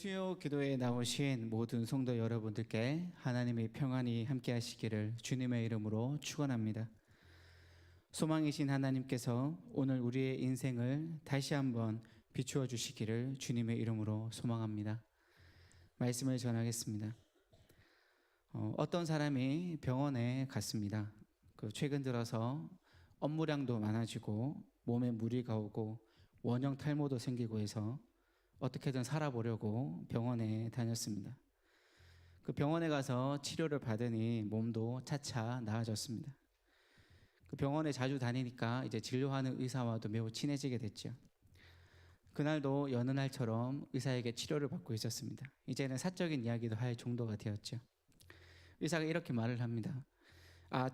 수요 기도에 나오신 모든 성도 여러분들께 하나님의 평안이 함께 하시기를 주님의 이름으로 축원합니다. 소망이신 하나님께서 오늘 우리의 인생을 다시 한번 비추어 주시기를 주님의 이름으로 소망합니다. 말씀을 전하겠습니다. 어떤 사람이 병원에 갔습니다. 최근 들어서 업무량도 많아지고 몸에 무리가 오고 원형 탈모도 생기고 해서 어떻게든 살아보려고 병원에 다녔습니다. 그 병원에 가서 치료를 받으니 몸도 차차 나아졌습니다. 그 병원에 자주 다니니까 이제 진료하는 의사와도 매우 친해지게 됐죠. 그날도 여느 날처럼 의사에게 치료를 받고 있었습니다. 이제는 사적인 이야기도 할 정도가 되었죠. 의사가 이렇게 말을 합니다.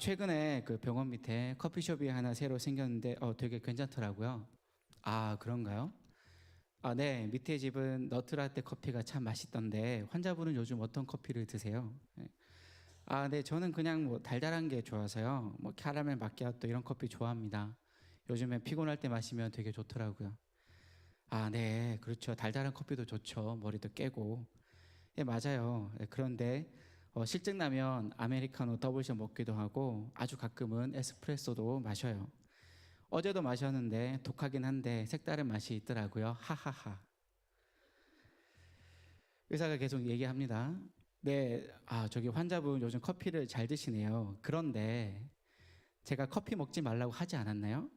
최근에 그 병원 밑에 커피숍이 하나 새로 생겼는데 되게 괜찮더라고요. 그런가요? 네, 밑에 집은 너트라떼 커피가 참 맛있던데 환자분은 요즘 어떤 커피를 드세요? 네, 저는 그냥 뭐 달달한 게 좋아서요. 뭐 캐러멜 마키아토 이런 커피 좋아합니다. 요즘에 피곤할 때 마시면 되게 좋더라고요. 네, 그렇죠. 달달한 커피도 좋죠. 머리도 깨고. 예, 맞아요. 그런데 실증 나면 아메리카노 더블샷 먹기도 하고 아주 가끔은 에스프레소도 마셔요. 어제도 마셨는데 독하긴 한데 색다른 맛이 있더라고요. 하하하. 의사가 계속 얘기합니다. 네, 저기 환자분 요즘 커피를 잘 드시네요. 그런데 제가 커피 먹지 말라고 하지 않았나요?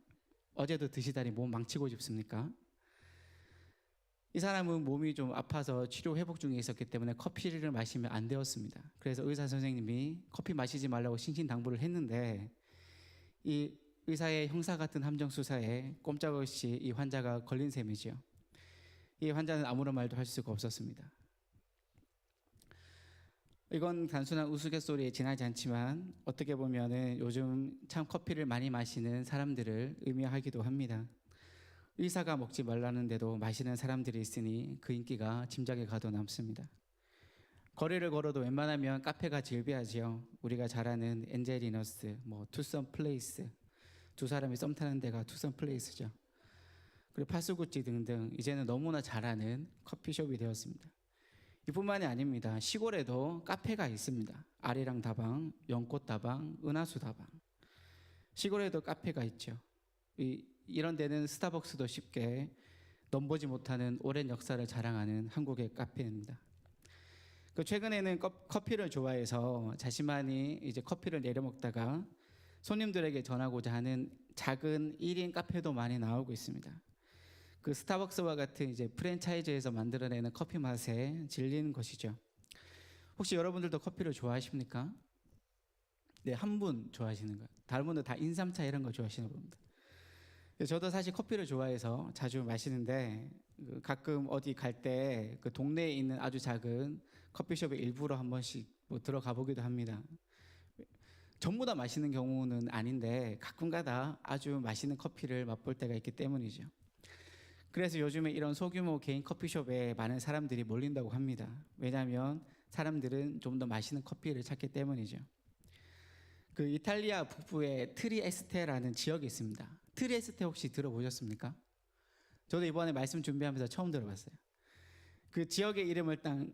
어제도 드시다니 몸 망치고 싶습니까? 이 사람은 몸이 좀 아파서 치료 회복 중에 있었기 때문에 커피를 마시면 안 되었습니다. 그래서 의사 선생님이 커피 마시지 말라고 신신당부를 했는데 이 의사의 형사 같은 함정 수사에 꼼짝없이 이 환자가 걸린 셈이죠. 이 환자는 아무런 말도 할 수가 없었습니다. 이건 단순한 우스갯소리에 지나지 않지만 어떻게 보면은 요즘 참 커피를 많이 마시는 사람들을 의미하기도 합니다. 의사가 먹지 말라는데도 마시는 사람들이 있으니 그 인기가 짐작에 가도 남습니다. 거리를 걸어도 웬만하면 카페가 즐비하지요. 우리가 잘 아는 엔젤리너스, 투썸 플레이스, 두 사람이 썸 타는 데가 투썸 플레이스죠. 그리고 파스구찌 등등 이제는 너무나 잘 아는 커피숍이 되었습니다. 이뿐만이 아닙니다. 시골에도 카페가 있습니다. 아리랑 다방, 연꽃 다방, 은하수 다방. 시골에도 카페가 있죠. 이런 데는 스타벅스도 쉽게 넘보지 못하는 오랜 역사를 자랑하는 한국의 카페입니다. 최근에는 커피를 좋아해서 자신만이 이제 커피를 내려 먹다가 손님들에게 전하고자 하는 작은 1인 카페도 많이 나오고 있습니다. 스타벅스와 같은 이제 프랜차이즈에서 만들어내는 커피 맛에 질리는 것이죠. 혹시 여러분들도 커피를 좋아하십니까? 네, 한 분 좋아하시는 거예요. 다른 분들 다 인삼차 이런 거 좋아하시는 겁니다. 저도 사실 커피를 좋아해서 자주 마시는데 가끔 어디 갈 때 동네에 있는 아주 작은 커피숍에 일부러 한 번씩 들어가 보기도 합니다. 전부 다 마시는 경우는 아닌데 가끔가다 아주 맛있는 커피를 맛볼 때가 있기 때문이죠. 그래서 요즘에 이런 소규모 개인 커피숍에 많은 사람들이 몰린다고 합니다. 왜냐하면 사람들은 좀 더 맛있는 커피를 찾기 때문이죠. 이탈리아 북부에 트리에스테라는 지역이 있습니다. 트리에스테 혹시 들어보셨습니까? 저도 이번에 말씀 준비하면서 처음 들어봤어요. 그 지역의 이름을 딴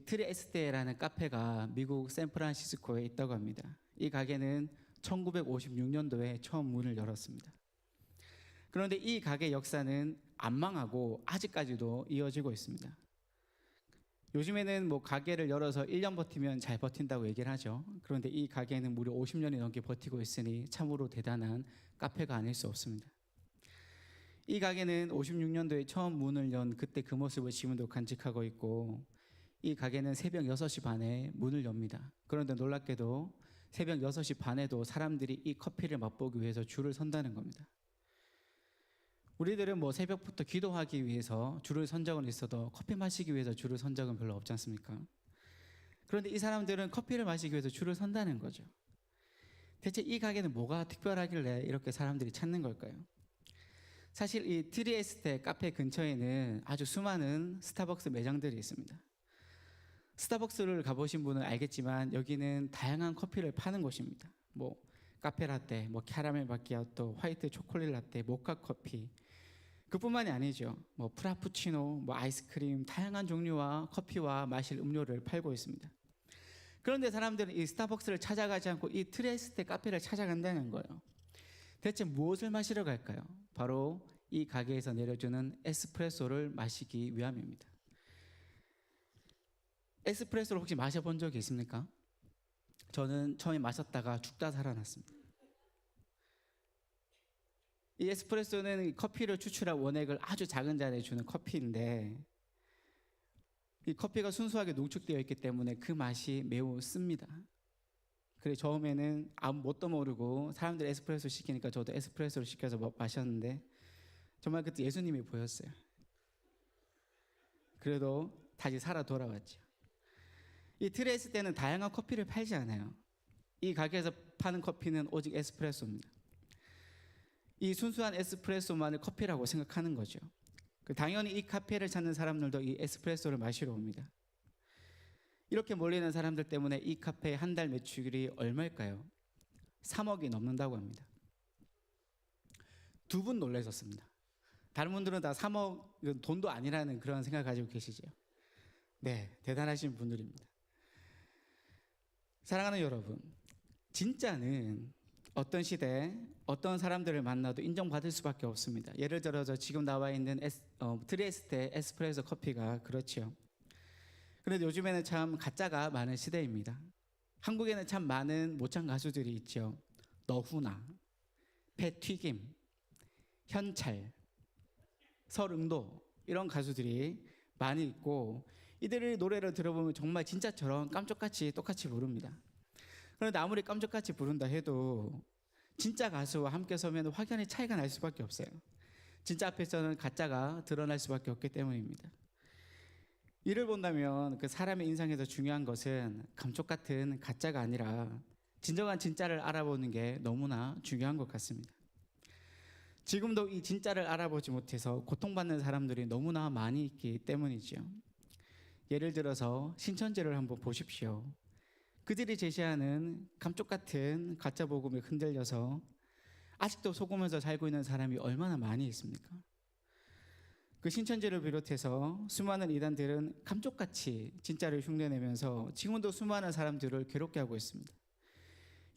트리에스테라는 카페가 미국 샌프란시스코에 있다고 합니다. 이 가게는 1956년도에 처음 문을 열었습니다. 그런데 이 가게 역사는 안 망하고 아직까지도 이어지고 있습니다. 요즘에는 가게를 열어서 1년 버티면 잘 버틴다고 얘기를 하죠. 그런데 이 가게는 무려 50년이 넘게 버티고 있으니 참으로 대단한 카페가 아닐 수 없습니다. 이 가게는 56년도에 처음 문을 연 그때 그 모습을 지금도 간직하고 있고 이 가게는 새벽 6시 반에 문을 엽니다. 그런데 놀랍게도 새벽 6시 반에도 사람들이 이 커피를 맛보기 위해서 줄을 선다는 겁니다. 우리들은 새벽부터 기도하기 위해서 줄을 선 적은 있어도 커피 마시기 위해서 줄을 선 적은 별로 없지 않습니까? 그런데 이 사람들은 커피를 마시기 위해서 줄을 선다는 거죠. 대체 이 가게는 뭐가 특별하길래 이렇게 사람들이 찾는 걸까요? 사실 이 트리에스테 카페 근처에는 아주 수많은 스타벅스 매장들이 있습니다. 스타벅스를 가보신 분은 알겠지만 여기는 다양한 커피를 파는 곳입니다. 카페라떼, 캐러멜 마키아토, 화이트 초콜릿 라떼, 모카 커피 그뿐만이 아니죠. 뭐 프라푸치노, 뭐 아이스크림, 다양한 종류와 커피와 마실 음료를 팔고 있습니다. 그런데 사람들은 이 스타벅스를 찾아가지 않고 이 트레스테 카페를 찾아간다는 거예요. 대체 무엇을 마시러 갈까요? 바로 이 가게에서 내려주는 에스프레소를 마시기 위함입니다. 에스프레소를 혹시 마셔본 적이 있습니까? 저는 처음에 마셨다가 죽다 살아났습니다. 이 에스프레소는 커피를 추출한 원액을 아주 작은 잔에 주는 커피인데 이 커피가 순수하게 농축되어 있기 때문에 그 맛이 매우 씁니다. 그래서 처음에는 아무 뭣도 모르고 사람들이 에스프레소 시키니까 저도 에스프레소를 시켜서 마셨는데 정말 그때 예수님이 보였어요. 그래도 다시 살아 돌아왔죠. 이 트레스 때는 다양한 커피를 팔지 않아요. 이 가게에서 파는 커피는 오직 에스프레소입니다. 이 순수한 에스프레소만을 커피라고 생각하는 거죠. 당연히 이 카페를 찾는 사람들도 이 에스프레소를 마시러 옵니다. 이렇게 몰리는 사람들 때문에 이 카페의 한 달 매출이 얼마일까요? 3억이 넘는다고 합니다. 두 분 놀라셨습니다. 다른 분들은 다 3억은 돈도 아니라는 그런 생각 가지고 계시죠. 네, 대단하신 분들입니다. 사랑하는 여러분, 진짜는 어떤 시대에 어떤 사람들을 만나도 인정받을 수밖에 없습니다. 예를 들어서 지금 나와 있는 트리에스테 에스프레소 커피가 그렇죠. 그런데 요즘에는 참 가짜가 많은 시대입니다. 한국에는 참 많은 모창 가수들이 있죠. 너후나, 배튀김, 현찰, 설응도 이런 가수들이 많이 있고 이들의 노래를 들어보면 정말 진짜처럼 깜짝같이 똑같이 부릅니다. 그런데 아무리 깜짝같이 부른다 해도 진짜 가수와 함께 서면 확연히 차이가 날 수밖에 없어요. 진짜 앞에서는 가짜가 드러날 수밖에 없기 때문입니다. 이를 본다면 그 사람의 인상에서 중요한 것은 감쪽 같은 가짜가 아니라 진정한 진짜를 알아보는 게 너무나 중요한 것 같습니다. 지금도 이 진짜를 알아보지 못해서 고통받는 사람들이 너무나 많이 있기 때문이죠. 예를 들어서 신천지를 한번 보십시오. 그들이 제시하는 감쪽 같은 가짜 복음에 흔들려서 아직도 속으면서 살고 있는 사람이 얼마나 많이 있습니까? 그 신천지를 비롯해서 수많은 이단들은 감쪽같이 진짜를 흉내내면서 지금도 수많은 사람들을 괴롭게 하고 있습니다.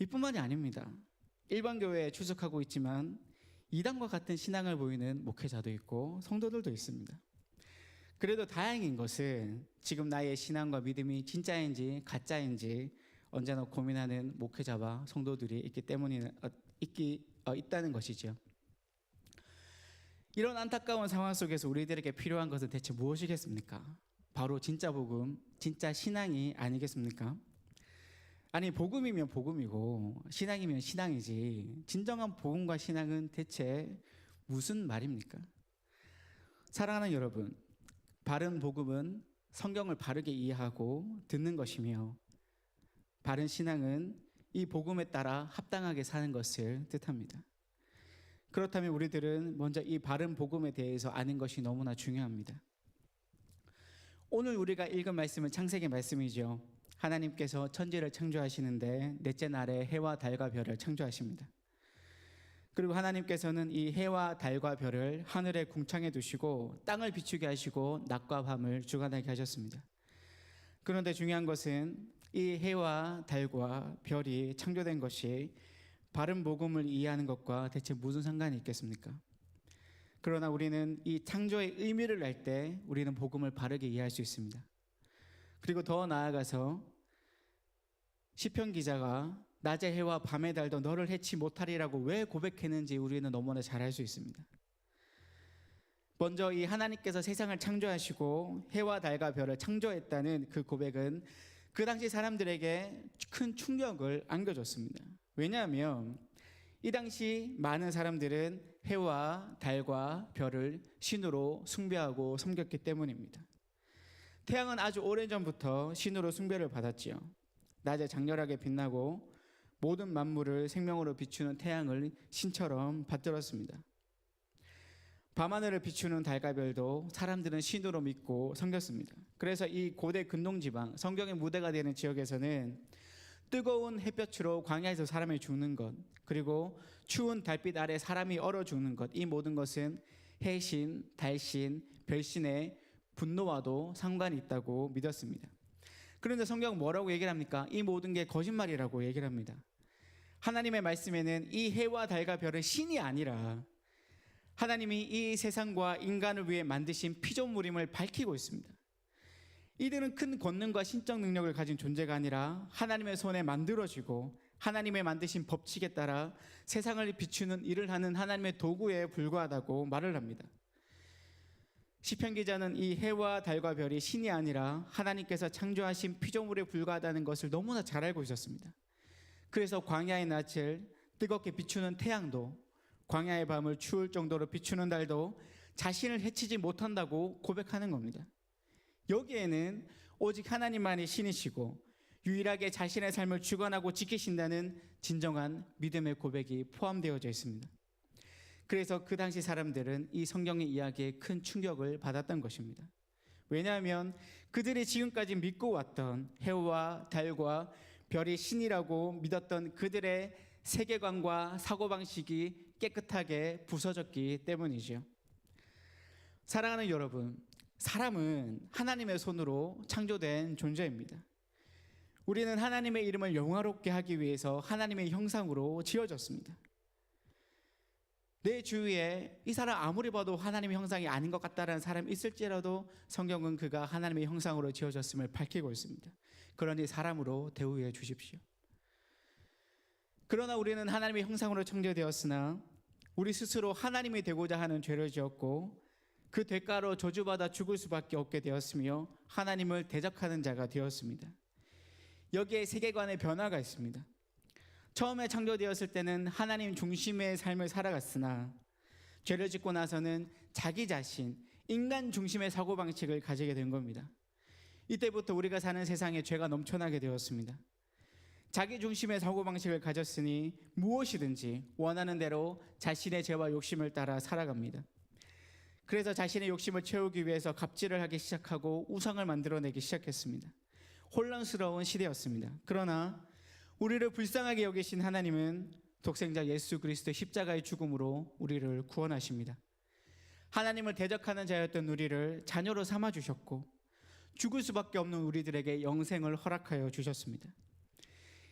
이뿐만이 아닙니다. 일반 교회에 출석하고 있지만 이단과 같은 신앙을 보이는 목회자도 있고 성도들도 있습니다. 그래도 다행인 것은 지금 나의 신앙과 믿음이 진짜인지 가짜인지 언제나 고민하는 목회자와 성도들이 있다는 것이죠. 이런 안타까운 상황 속에서 우리들에게 필요한 것은 대체 무엇이겠습니까? 바로 진짜 복음, 진짜 신앙이 아니겠습니까? 아니, 복음이면 복음이고 신앙이면 신앙이지 진정한 복음과 신앙은 대체 무슨 말입니까? 사랑하는 여러분, 바른 복음은 성경을 바르게 이해하고 듣는 것이며 바른 신앙은 이 복음에 따라 합당하게 사는 것을 뜻합니다. 그렇다면 우리들은 먼저 이 바른 복음에 대해서 아는 것이 너무나 중요합니다. 오늘 우리가 읽은 말씀은 창세기 말씀이죠. 하나님께서 천지를 창조하시는데 넷째 날에 해와 달과 별을 창조하십니다. 그리고 하나님께서는 이 해와 달과 별을 하늘에 궁창해 두시고 땅을 비추게 하시고 낮과 밤을 주관하게 하셨습니다. 그런데 중요한 것은 이 해와 달과 별이 창조된 것이 바른 복음을 이해하는 것과 대체 무슨 상관이 있겠습니까? 그러나 우리는 이 창조의 의미를 알 때 우리는 복음을 바르게 이해할 수 있습니다. 그리고 더 나아가서 시편 기자가 낮의 해와 밤의 달도 너를 해치 못하리라고 왜 고백했는지 우리는 너무나 잘 알 수 있습니다. 먼저 이 하나님께서 세상을 창조하시고 해와 달과 별을 창조했다는 그 고백은 그 당시 사람들에게 큰 충격을 안겨줬습니다. 왜냐하면 이 당시 많은 사람들은 해와 달과 별을 신으로 숭배하고 섬겼기 때문입니다. 태양은 아주 오래전부터 신으로 숭배를 받았지요. 낮에 장렬하게 빛나고 모든 만물을 생명으로 비추는 태양을 신처럼 받들었습니다. 밤하늘을 비추는 달과 별도 사람들은 신으로 믿고 섬겼습니다. 그래서 이 고대 근동지방, 성경의 무대가 되는 지역에서는 뜨거운 햇볕으로 광야에서 사람이 죽는 것, 그리고 추운 달빛 아래 사람이 얼어 죽는 것, 이 모든 것은 해신, 달신, 별신의 분노와도 상관이 있다고 믿었습니다. 그런데 성경은 뭐라고 얘기를 합니까? 이 모든 게 거짓말이라고 얘기를 합니다. 하나님의 말씀에는 이 해와 달과 별은 신이 아니라 하나님이 이 세상과 인간을 위해 만드신 피조물임을 밝히고 있습니다. 이들은 큰 권능과 신적 능력을 가진 존재가 아니라 하나님의 손에 만들어지고 하나님의 만드신 법칙에 따라 세상을 비추는 일을 하는 하나님의 도구에 불과하다고 말을 합니다. 시편 기자는 이 해와 달과 별이 신이 아니라 하나님께서 창조하신 피조물에 불과하다는 것을 너무나 잘 알고 있었습니다. 그래서 광야의 낯을 뜨겁게 비추는 태양도, 광야의 밤을 추울 정도로 비추는 달도 자신을 해치지 못한다고 고백하는 겁니다. 여기에는 오직 하나님만이 신이시고 유일하게 자신의 삶을 주관하고 지키신다는 진정한 믿음의 고백이 포함되어져 있습니다. 그래서 그 당시 사람들은 이 성경의 이야기에 큰 충격을 받았던 것입니다. 왜냐하면 그들이 지금까지 믿고 왔던 해와 달과 별이 신이라고 믿었던 그들의 세계관과 사고방식이 깨끗하게 부서졌기 때문이죠. 사랑하는 여러분, 사람은 하나님의 손으로 창조된 존재입니다. 우리는 하나님의 이름을 영화롭게 하기 위해서 하나님의 형상으로 지어졌습니다. 내 주위에 이 사람 아무리 봐도 하나님의 형상이 아닌 것 같다라는 사람이 있을지라도 성경은 그가 하나님의 형상으로 지어졌음을 밝히고 있습니다. 그러니 사람으로 대우해 주십시오. 그러나 우리는 하나님의 형상으로 창조되었으나 우리 스스로 하나님이 되고자 하는 죄를 지었고 그 대가로 저주받아 죽을 수밖에 없게 되었으며 하나님을 대적하는 자가 되었습니다. 여기에 세계관의 변화가 있습니다. 처음에 창조되었을 때는 하나님 중심의 삶을 살아갔으나 죄를 짓고 나서는 자기 자신, 인간 중심의 사고방식을 가지게 된 겁니다. 이때부터 우리가 사는 세상에 죄가 넘쳐나게 되었습니다. 자기 중심의 사고방식을 가졌으니 무엇이든지 원하는 대로 자신의 죄와 욕심을 따라 살아갑니다. 그래서 자신의 욕심을 채우기 위해서 갑질을 하기 시작하고 우상을 만들어내기 시작했습니다. 혼란스러운 시대였습니다. 그러나 우리를 불쌍하게 여기신 하나님은 독생자 예수 그리스도의 십자가의 죽음으로 우리를 구원하십니다. 하나님을 대적하는 자였던 우리를 자녀로 삼아 주셨고 죽을 수밖에 없는 우리들에게 영생을 허락하여 주셨습니다.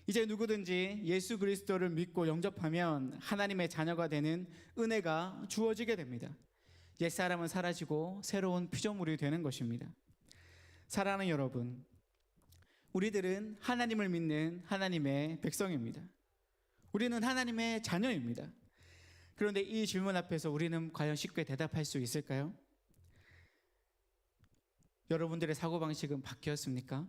이제 누구든지 예수 그리스도를 믿고 영접하면 하나님의 자녀가 되는 은혜가 주어지게 됩니다. 옛사람은 사라지고 새로운 피조물이 되는 것입니다. 사랑하는 여러분, 우리들은 하나님을 믿는 하나님의 백성입니다. 우리는 하나님의 자녀입니다. 그런데 이 질문 앞에서 우리는 과연 쉽게 대답할 수 있을까요? 여러분들의 사고방식은 바뀌었습니까?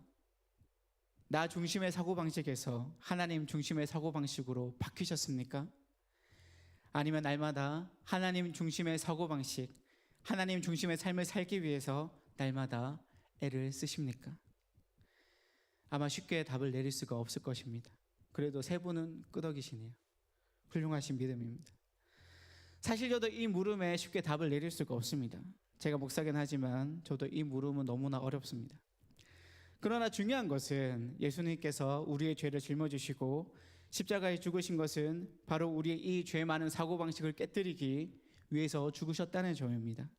나 중심의 사고방식에서 하나님 중심의 사고방식으로 바뀌셨습니까? 아니면 날마다 하나님 중심의 사고방식, 하나님 중심의 삶을 살기 위해서 날마다 애를 쓰십니까? 아마 쉽게 답을 내릴 수가 없을 것입니다. 그래도 세 분은 끄덕이시네요. 훌륭하신 믿음입니다. 사실 저도 이 물음에 쉽게 답을 내릴 수가 없습니다. 제가 목사긴 하지만 저도 이 물음은 너무나 어렵습니다. 그러나 중요한 것은 예수님께서 우리의 죄를 짊어지시고 십자가에 죽으신 것은 바로 우리의 이 죄 많은 사고방식을 깨뜨리기 위해서 죽으셨다는 점입니다.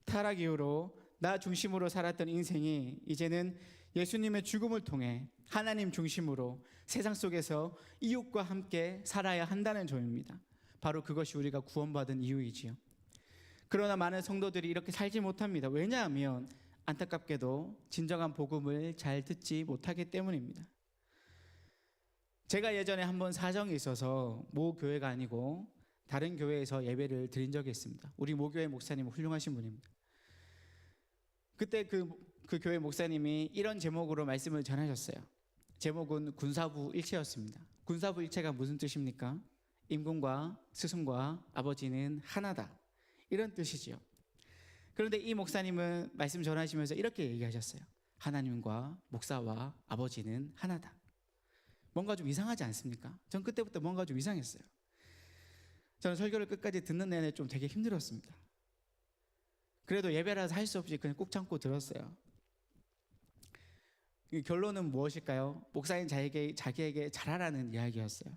타락 이후로 나 중심으로 살았던 인생이 이제는 예수님의 죽음을 통해 하나님 중심으로 세상 속에서 이웃과 함께 살아야 한다는 점입니다. 바로 그것이 우리가 구원받은 이유이지요. 그러나 많은 성도들이 이렇게 살지 못합니다. 왜냐하면 안타깝게도 진정한 복음을 잘 듣지 못하기 때문입니다. 제가 예전에 한번 사정이 있어서 모 교회가 아니고 다른 교회에서 예배를 드린 적이 있습니다. 우리 모교회 목사님은 훌륭하신 분입니다. 그때 그 교회 목사님이 이런 제목으로 말씀을 전하셨어요. 제목은 군사부 일체였습니다. 군사부 일체가 무슨 뜻입니까? 임금과 스승과 아버지는 하나다, 이런 뜻이지요. 그런데 이 목사님은 말씀 전하시면서 이렇게 얘기하셨어요. 하나님과 목사와 아버지는 하나다. 뭔가 좀 이상하지 않습니까? 전 그때부터 뭔가 좀 이상했어요. 저는 설교를 끝까지 듣는 내내 좀 되게 힘들었습니다. 그래도 예배라서 할 수 없이 그냥 꾹 참고 들었어요. 결론은 무엇일까요? 목사님 자기에게 잘하라는 이야기였어요.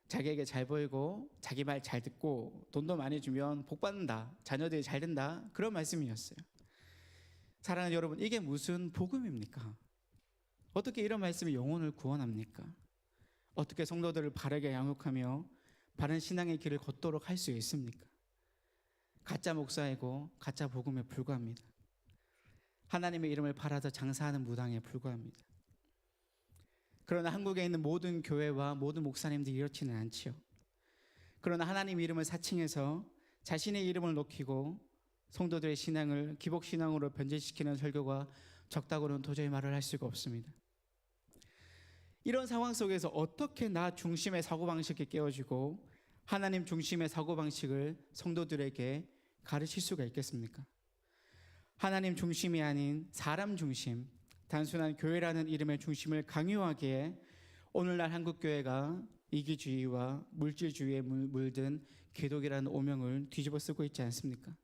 자기에게 잘 보이고 자기 말 잘 듣고 돈도 많이 주면 복 받는다, 자녀들이 잘 된다, 그런 말씀이었어요. 사랑하는 여러분, 이게 무슨 복음입니까? 어떻게 이런 말씀이 영혼을 구원합니까? 어떻게 성도들을 바르게 양육하며 바른 신앙의 길을 걷도록 할 수 있습니까? 가짜 목사이고 가짜 복음에 불과합니다. 하나님의 이름을 팔아서 장사하는 무당에 불과합니다. 그러나 한국에 있는 모든 교회와 모든 목사님들이 이렇지는 않지요. 그러나 하나님 이름을 사칭해서 자신의 이름을 높이고 성도들의 신앙을 기복신앙으로 변질시키는 설교가 적다고는 도저히 말을 할 수가 없습니다. 이런 상황 속에서 어떻게 나 중심의 사고방식이 깨어지고 하나님 중심의 사고방식을 성도들에게 가르칠 수가 있겠습니까? 하나님 중심이 아닌 사람 중심, 단순한 교회라는 이름의 중심을 강요하기에 오늘날 한국교회가 이기주의와 물질주의에 물든 기독이라는 오명을 뒤집어 쓰고 있지 않습니까?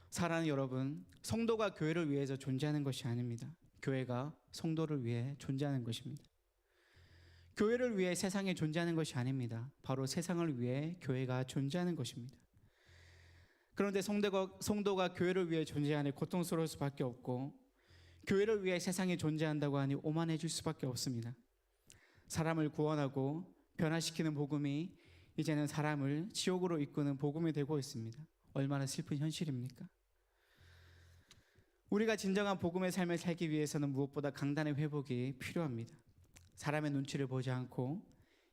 사랑하는 여러분, 성도가 교회를 위해서 존재하는 것이 아닙니다. 교회가 성도를 위해 존재하는 것입니다. 교회를 위해 세상에 존재하는 것이 아닙니다. 바로 세상을 위해 교회가 존재하는 것입니다. 그런데 성도가 교회를 위해 존재하니 고통스러울 수밖에 없고, 교회를 위해 세상에 존재한다고 하니 오만해질 수밖에 없습니다. 사람을 구원하고 변화시키는 복음이 이제는 사람을 지옥으로 이끄는 복음이 되고 있습니다. 얼마나 슬픈 현실입니까? 우리가 진정한 복음의 삶을 살기 위해서는 무엇보다 강단의 회복이 필요합니다. 사람의 눈치를 보지 않고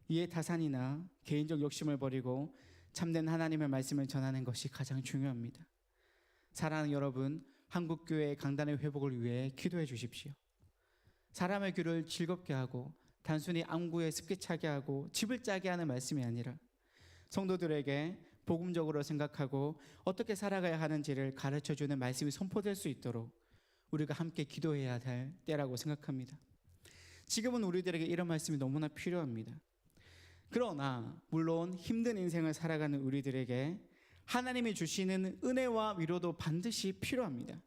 이해타산이나 개인적 욕심을 버리고 참된 하나님의 말씀을 전하는 것이 가장 중요합니다. 사랑하는 여러분, 한국교회의 강단의 회복을 위해 기도해 주십시오. 사람의 귀를 즐겁게 하고 단순히 안구에 습기 차게 하고 집을 짜게 하는 말씀이 아니라 성도들에게 복음적으로 생각하고 어떻게 살아가야 하는지를 가르쳐주는 말씀이 선포될 수 있도록 우리가 함께 기도해야 할 때라고 생각합니다. 지금은 우리들에게 이런 말씀이 너무나 필요합니다. 그러나 물론 힘든 인생을 살아가는 우리들에게 하나님이 주시는 은혜와 위로도 반드시 필요합니다.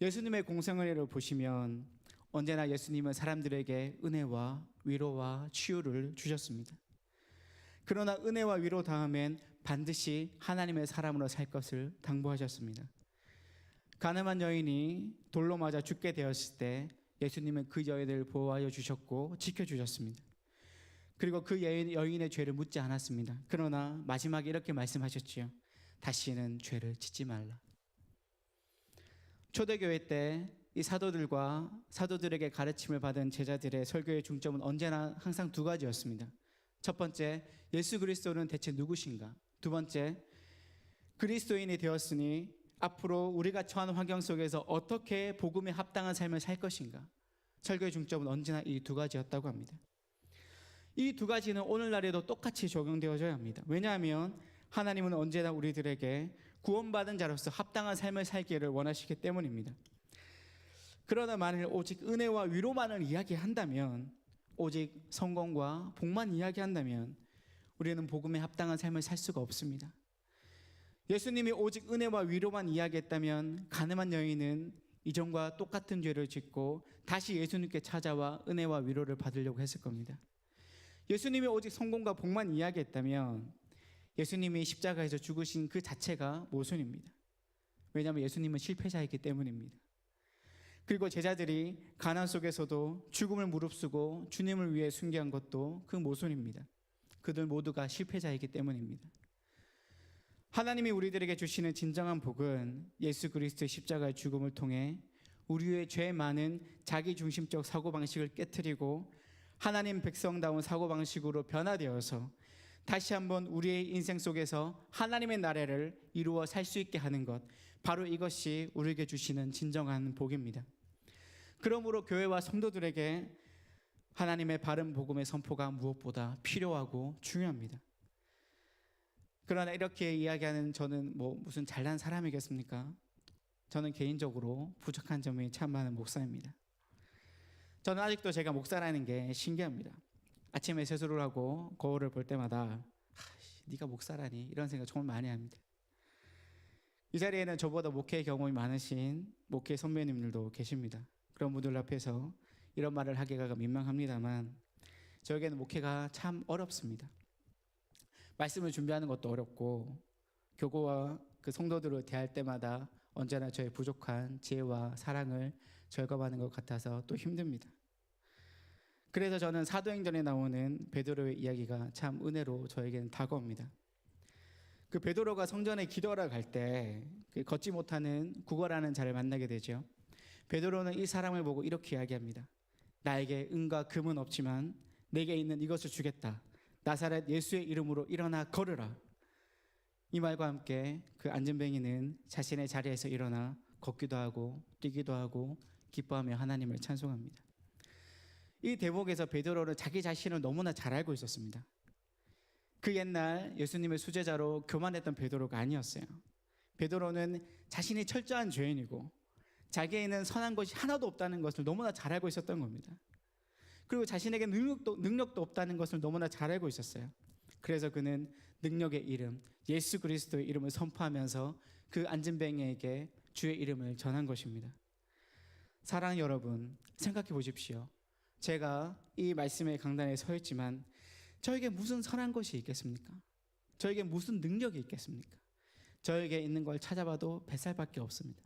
예수님의 공생애를 보시면 언제나 예수님은 사람들에게 은혜와 위로와 치유를 주셨습니다. 그러나 은혜와 위로 다음엔 반드시 하나님의 사람으로 살 것을 당부하셨습니다. 가늠한 여인이 돌로 맞아 죽게 되었을 때 예수님은 그 여인을 보호하여 주셨고 지켜주셨습니다. 그리고 그 여인의 죄를 묻지 않았습니다. 그러나 마지막에 이렇게 말씀하셨지요. 다시는 죄를 짓지 말라. 초대교회 때 이 사도들에게 가르침을 받은 제자들의 설교의 중점은 언제나 항상 두 가지였습니다. 첫 번째, 예수 그리스도는 대체 누구신가? 두 번째, 그리스도인이 되었으니 앞으로 우리가 처한 환경 속에서 어떻게 복음에 합당한 삶을 살 것인가? 설교의 중점은 언제나 이 두 가지였다고 합니다. 이 두 가지는 오늘날에도 똑같이 적용되어져야 합니다. 왜냐하면 하나님은 언제나 우리들에게 구원받은 자로서 합당한 삶을 살기를 원하시기 때문입니다. 그러나 만일 오직 은혜와 위로만을 이야기한다면, 오직 성공과 복만 이야기한다면 우리는 복음에 합당한 삶을 살 수가 없습니다. 예수님이 오직 은혜와 위로만 이야기했다면 가늠한 여인은 이전과 똑같은 죄를 짓고 다시 예수님께 찾아와 은혜와 위로를 받으려고 했을 겁니다. 예수님이 오직 성공과 복만 이야기했다면 예수님이 십자가에서 죽으신 그 자체가 모순입니다. 왜냐하면 예수님은 실패자이기 때문입니다. 그리고 제자들이 가난 속에서도 죽음을 무릅쓰고 주님을 위해 순교한 것도 그 모순입니다. 그들 모두가 실패자이기 때문입니다. 하나님이 우리들에게 주시는 진정한 복은 예수 그리스도의 십자가의 죽음을 통해 우리의 죄 많은 자기중심적 사고방식을 깨트리고 하나님 백성다운 사고방식으로 변화되어서 다시 한번 우리의 인생 속에서 하나님의 나라를 이루어 살 수 있게 하는 것, 바로 이것이 우리에게 주시는 진정한 복입니다. 그러므로 교회와 성도들에게 하나님의 바른 복음의 선포가 무엇보다 필요하고 중요합니다. 그러나 이렇게 이야기하는 저는 무슨 잘난 사람이겠습니까? 저는 개인적으로 부족한 점이 참 많은 목사입니다. 저는 아직도 제가 목사라는 게 신기합니다. 아침에 세수를 하고 거울을 볼 때마다 네가 목사라니 이런 생각 정말 많이 합니다. 이 자리에는 저보다 목회 경험이 많으신 목회 선배님들도 계십니다. 그런 분들 앞에서 이런 말을 하기가 민망합니다만 저에게는 목회가 참 어렵습니다. 말씀을 준비하는 것도 어렵고 교구와 그 성도들을 대할 때마다 언제나 저의 부족한 지혜와 사랑을 절감하는 것 같아서 또 힘듭니다. 그래서 저는 사도행전에 나오는 베드로의 이야기가 참 은혜로 저에게는 다가옵니다. 그 베드로가 성전에 기도하러 갈 때 걷지 못하는 구걸하는 자를 만나게 되죠. 베드로는 이 사람을 보고 이렇게 이야기합니다. 나에게 은과 금은 없지만 내게 있는 이것을 주겠다. 나사렛 예수의 이름으로 일어나 걸으라. 이 말과 함께 그 안진뱅이는 자신의 자리에서 일어나 걷기도 하고 뛰기도 하고 기뻐하며 하나님을 찬송합니다. 이 대목에서 베드로는 자기 자신을 너무나 잘 알고 있었습니다. 그 옛날 예수님의 수제자로 교만했던 베드로가 아니었어요. 베드로는 자신이 철저한 죄인이고 자기에는 선한 것이 하나도 없다는 것을 너무나 잘 알고 있었던 겁니다. 그리고 자신에게 능력도 없다는 것을 너무나 잘 알고 있었어요. 그래서 그는 능력의 이름, 예수 그리스도의 이름을 선포하면서 그 안진뱅이에게 주의 이름을 전한 것입니다. 사랑하는 여러분, 생각해 보십시오. 제가 이 말씀의 강단에 서 있지만 저에게 무슨 선한 것이 있겠습니까? 저에게 무슨 능력이 있겠습니까? 저에게 있는 걸 찾아봐도 뱃살밖에 없습니다.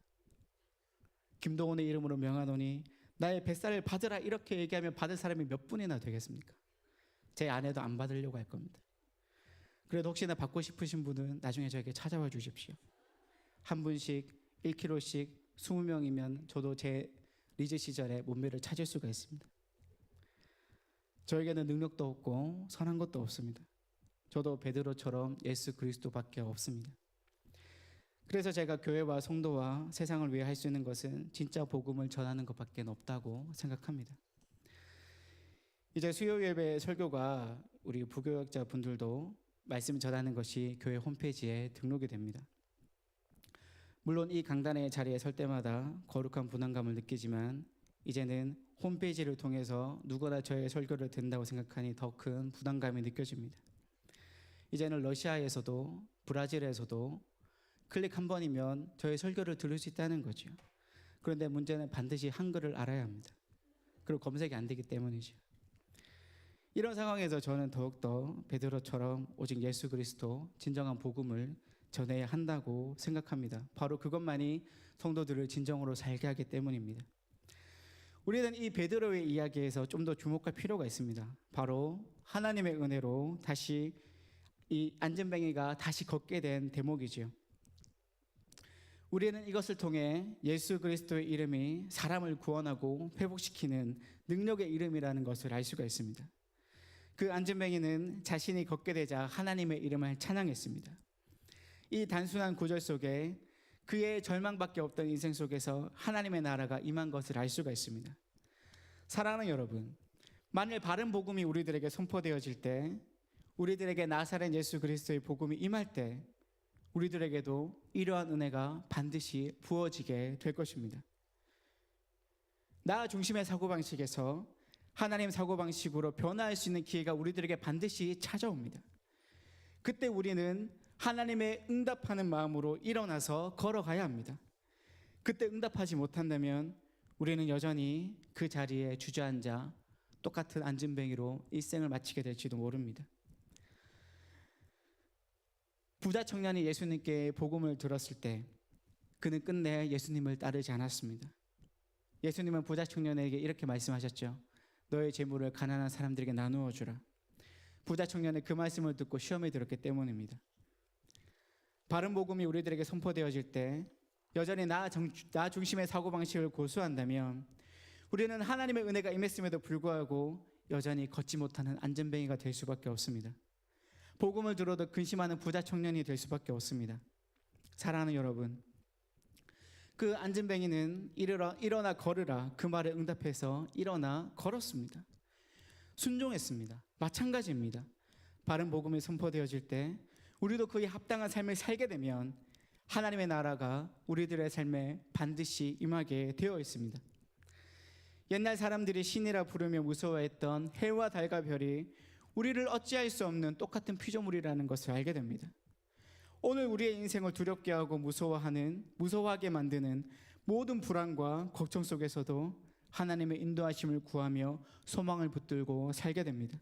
김동원의 이름으로 명하노니 나의 뱃살을 받으라 이렇게 얘기하면 받을 사람이 몇 분이나 되겠습니까? 제 아내도 안 받으려고 할 겁니다. 그래도 혹시나 받고 싶으신 분은 나중에 저에게 찾아와 주십시오. 한 분씩 1kg씩 20명이면 저도 제 리즈 시절에 몸매를 찾을 수가 있습니다. 저에게는 능력도 없고 선한 것도 없습니다. 저도 베드로처럼 예수 그리스도밖에 없습니다. 그래서 제가 교회와 성도와 세상을 위해 할 수 있는 것은 진짜 복음을 전하는 것밖에 없다고 생각합니다. 이제 수요 예배 설교가 우리 부교역자 분들도 말씀 전하는 것이 교회 홈페이지에 등록이 됩니다. 물론 이 강단의 자리에 설 때마다 거룩한 부담감을 느끼지만 이제는 홈페이지를 통해서 누구나 저의 설교를 듣는다고 생각하니 더 큰 부담감이 느껴집니다. 이제는 러시아에서도 브라질에서도 클릭 한 번이면 저의 설교를 들을 수 있다는 거죠. 그런데 문제는 반드시 한글을 알아야 합니다. 그리고 검색이 안 되기 때문이죠. 이런 상황에서 저는 더욱더 베드로처럼 오직 예수 그리스도 진정한 복음을 전해야 한다고 생각합니다. 바로 그것만이 성도들을 진정으로 살게 하기 때문입니다. 우리는 이 베드로의 이야기에서 좀 더 주목할 필요가 있습니다. 바로 하나님의 은혜로 다시 이 안진뱅이가 다시 걷게 된 대목이죠. 우리는 이것을 통해 예수 그리스도의 이름이 사람을 구원하고 회복시키는 능력의 이름이라는 것을 알 수가 있습니다. 그 안진뱅이는 자신이 걷게 되자 하나님의 이름을 찬양했습니다. 이 단순한 구절 속에 그의 절망밖에 없던 인생 속에서 하나님의 나라가 임한 것을 알 수가 있습니다. 사랑하는 여러분, 만일 바른 복음이 우리들에게 선포되어질 때, 우리들에게 나사렛 예수 그리스도의 복음이 임할 때 우리들에게도 이러한 은혜가 반드시 부어지게 될 것입니다. 나 중심의 사고방식에서 하나님 사고방식으로 변화할 수 있는 기회가 우리들에게 반드시 찾아옵니다. 그때 우리는 하나님의 응답하는 마음으로 일어나서 걸어가야 합니다. 그때 응답하지 못한다면 우리는 여전히 그 자리에 주저앉아 똑같은 안진뱅이로 일생을 마치게 될지도 모릅니다. 부자 청년이 예수님께 복음을 들었을 때 그는 끝내 예수님을 따르지 않았습니다. 예수님은 부자 청년에게 이렇게 말씀하셨죠. 너의 재물을 가난한 사람들에게 나누어 주라. 부자 청년은 그 말씀을 듣고 시험에 들었기 때문입니다. 바른 복음이 우리들에게 선포되어질 때 여전히 나 중심의 사고방식을 고수한다면 우리는 하나님의 은혜가 임했음에도 불구하고 여전히 걷지 못하는 안진뱅이가 될 수밖에 없습니다. 복음을 들어도 근심하는 부자 청년이 될 수밖에 없습니다. 사랑하는 여러분, 그 안진뱅이는 일어나 걸으라 그 말에 응답해서 일어나 걸었습니다. 순종했습니다. 마찬가지입니다. 바른 복음이 선포되어질 때 우리도 그에 합당한 삶을 살게 되면 하나님의 나라가 우리들의 삶에 반드시 임하게 되어 있습니다. 옛날 사람들이 신이라 부르며 무서워했던 해와 달과 별이 우리를 어찌할 수 없는 똑같은 피조물이라는 것을 알게 됩니다. 오늘 우리의 인생을 두렵게 하고 무서워하게 만드는 모든 불안과 걱정 속에서도 하나님의 인도하심을 구하며 소망을 붙들고 살게 됩니다.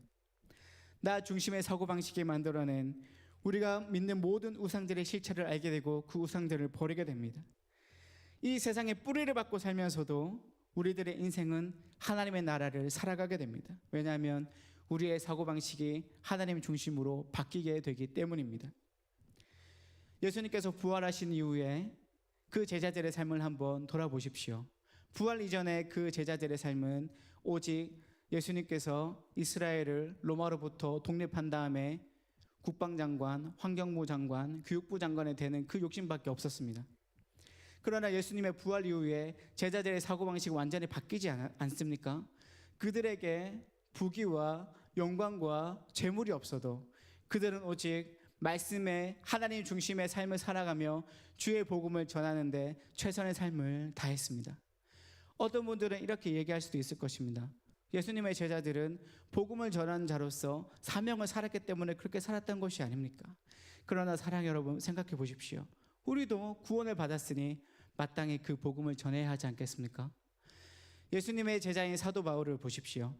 나 중심의 사고방식이 만들어낸 우리가 믿는 모든 우상들의 실체를 알게 되고 그 우상들을 버리게 됩니다. 이 세상에 뿌리를 받고 살면서도 우리들의 인생은 하나님의 나라를 살아가게 됩니다. 왜냐하면 우리의 사고방식이 하나님 중심으로 바뀌게 되기 때문입니다. 예수님께서 부활하신 이후에 그 제자들의 삶을 한번 돌아보십시오. 부활 이전에 그 제자들의 삶은 오직 예수님께서 이스라엘을 로마로부터 독립한 다음에 국방장관, 환경부 장관, 교육부 장관이 되는 그 욕심밖에 없었습니다. 그러나 예수님의 부활 이후에 제자들의 사고방식이 완전히 바뀌지 않습니까? 그들에게 부귀와 영광과 재물이 없어도 그들은 오직 말씀의 하나님 중심의 삶을 살아가며 주의 복음을 전하는데 최선의 삶을 다했습니다. 어떤 분들은 이렇게 얘기할 수도 있을 것입니다. 예수님의 제자들은 복음을 전하는 자로서 사명을 살았기 때문에 그렇게 살았던 것이 아닙니까? 그러나 사랑 여러분, 생각해 보십시오. 우리도 구원을 받았으니 마땅히 그 복음을 전해야 하지 않겠습니까? 예수님의 제자인 사도 바울을 보십시오.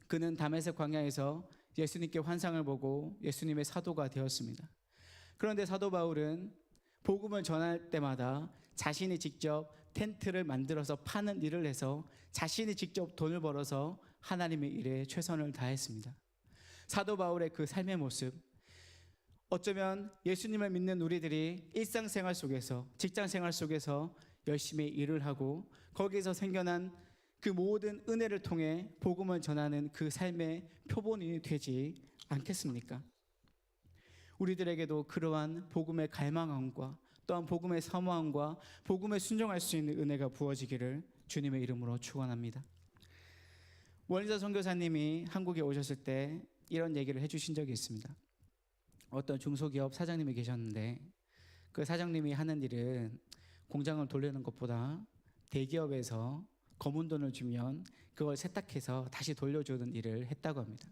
그는 다메섹 광야에서 예수님께 환상을 보고 예수님의 사도가 되었습니다. 그런데 사도 바울은 복음을 전할 때마다 자신이 직접 텐트를 만들어서 파는 일을 해서 자신이 직접 돈을 벌어서 하나님의 일에 최선을 다했습니다. 사도 바울의 그 삶의 모습, 어쩌면 예수님을 믿는 우리들이 일상생활 속에서, 직장생활 속에서 열심히 일을 하고 거기에서 생겨난 그 모든 은혜를 통해 복음을 전하는 그 삶의 표본이 되지 않겠습니까? 우리들에게도 그러한 복음의 갈망함과 또한 복음의 사모함과 복음에 순종할 수 있는 은혜가 부어지기를 주님의 이름으로 축원합니다. 원희자 선교사님이 한국에 오셨을 때 이런 얘기를 해주신 적이 있습니다. 어떤 중소기업 사장님이 계셨는데 그 사장님이 하는 일은 공장을 돌리는 것보다 대기업에서 검은 돈을 주면 그걸 세탁해서 다시 돌려주는 일을 했다고 합니다.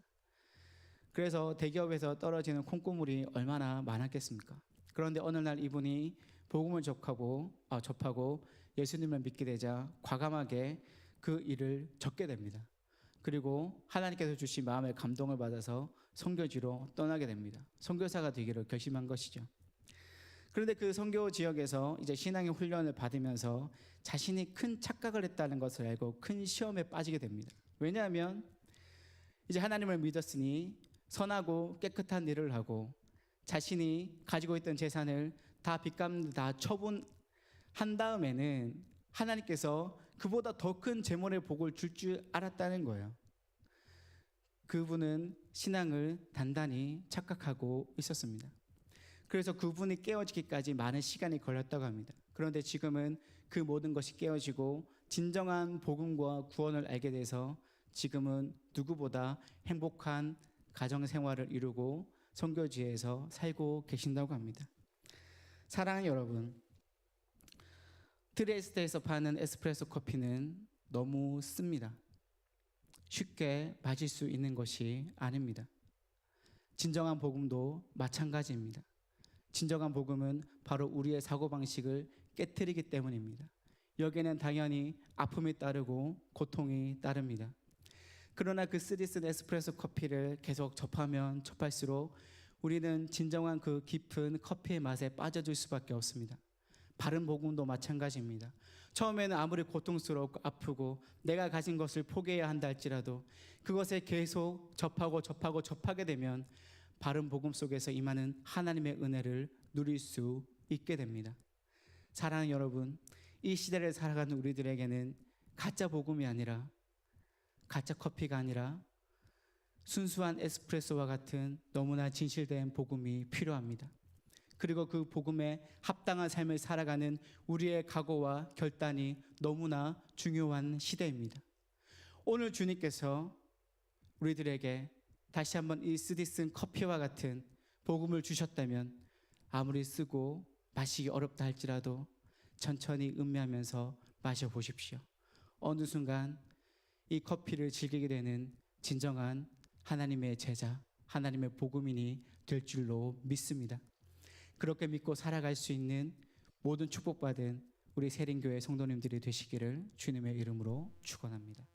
그래서 대기업에서 떨어지는 콩고물이 얼마나 많았겠습니까? 그런데 어느 날 이분이 복음을 접하고 예수님을 믿게 되자 과감하게 그 일을 접게 됩니다. 그리고 하나님께서 주신 마음의 감동을 받아서 선교지로 떠나게 됩니다. 선교사가 되기를 결심한 것이죠. 그런데 그 선교 지역에서 이제 신앙의 훈련을 받으면서 자신이 큰 착각을 했다는 것을 알고 큰 시험에 빠지게 됩니다. 왜냐하면 이제 하나님을 믿었으니 선하고 깨끗한 일을 하고 자신이 가지고 있던 재산을 다 빚값 다 처분한 다음에는 하나님께서 그보다 더 큰 재물의 복을 줄 알았다는 거예요. 그분은 신앙을 단단히 착각하고 있었습니다. 그래서 그분이 깨어지기까지 많은 시간이 걸렸다고 합니다. 그런데 지금은 그 모든 것이 깨어지고 진정한 복음과 구원을 알게 돼서 지금은 누구보다 행복한 가정생활을 이루고 선교지에서 살고 계신다고 합니다. 사랑하는 여러분, 트리에스테에서 파는 에스프레소 커피는 너무 씁니다. 쉽게 마실 수 있는 것이 아닙니다. 진정한 복음도 마찬가지입니다. 진정한 복음은 바로 우리의 사고방식을 깨트리기 때문입니다. 여기에는 당연히 아픔이 따르고 고통이 따릅니다. 그러나 그 쓰디쓴 에스프레소 커피를 계속 접하면 접할수록 우리는 진정한 그 깊은 커피의 맛에 빠져들 수밖에 없습니다. 바른 복음도 마찬가지입니다. 처음에는 아무리 고통스럽고 아프고 내가 가진 것을 포기해야 한다 할지라도 그것에 계속 접하게 되면 바른 복음 속에서 임하는 하나님의 은혜를 누릴 수 있게 됩니다. 사랑하는 여러분, 이 시대를 살아가는 우리들에게는 가짜 복음이 아니라, 가짜 커피가 아니라 순수한 에스프레소와 같은 너무나 진실된 복음이 필요합니다. 그리고 그 복음에 합당한 삶을 살아가는 우리의 각오와 결단이 너무나 중요한 시대입니다. 오늘 주님께서 우리들에게 다시 한번 이 쓰디쓴 커피와 같은 복음을 주셨다면 아무리 쓰고 마시기 어렵다 할지라도 천천히 음미하면서 마셔보십시오. 어느 순간 이 커피를 즐기게 되는 진정한 하나님의 제자, 하나님의 복음인이 될 줄로 믿습니다. 그렇게 믿고 살아갈 수 있는 모든 축복받은 우리 세린교회 성도님들이 되시기를 주님의 이름으로 축원합니다.